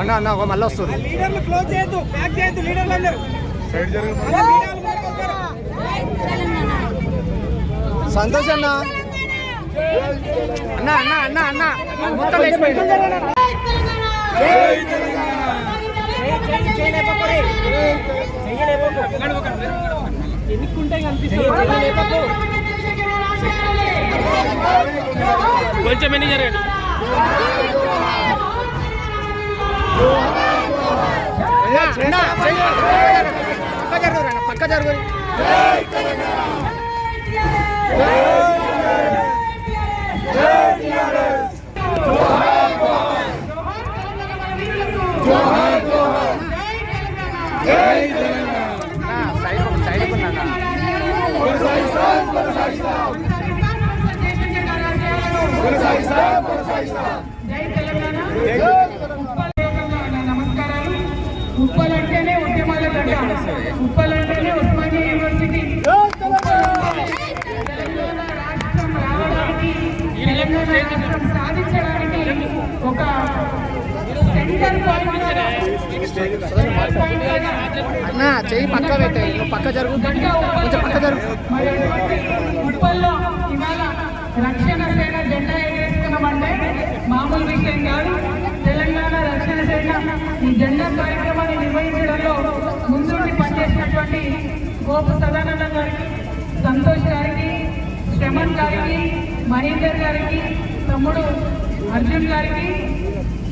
అన్న అన్న మళ్ళీ వస్తుంది. సంతోష్ అన్న అన్న అన్న అన్న అన్న మొత్తం లేచిపోయింది. కొంచెం ఎన్ని జరగండి. పక్క జరుగు. సైడ్ నమస్కారాలు. ఉప్పలంటేనే ఉద్యమాల గడ్డ, ఉప్పలంటేనే ఉస్మానియా యూనివర్సిటీ. తెలంగాణ రాష్ట్రం రావడానికి, తెలంగాణ రాష్ట్రం సాధించడానికి ఒక సెంటర్ పాయింట్ అన్న చెయ్యి పక్క పెట్టే, పక్క జరుగు, కొంచెం పక్క జరుగు. ఉప్పల్లో ఇవాళ రక్షణ సేన జెండా ఎగరేసుకున్నామంటే మామూలు విషయం కాదు. తెలంగాణ రక్షణ సేన ఈ జెండా కార్యక్రమాన్ని నిర్వహించడంలో ముందుండి పనిచేసినటువంటి గోపు సదానంద గారికి, సంతోష్ గారికి, శ్రమణ్ గారికి, మహేందర్ గారికి, తమ్ముడు అర్జున్ గారికి,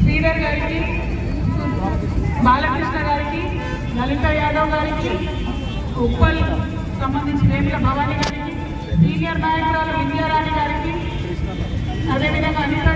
శ్రీధర్ గారికి, బాలకృష్ణ గారికి, లలిత యాదవ్ గారికి, ఉప్పల్ సంబంధించి వేముల భవానీ గారికి, సీనియర్ నాయకురాలు విద్యారాణి గారికి, అదేవిధంగా అనిత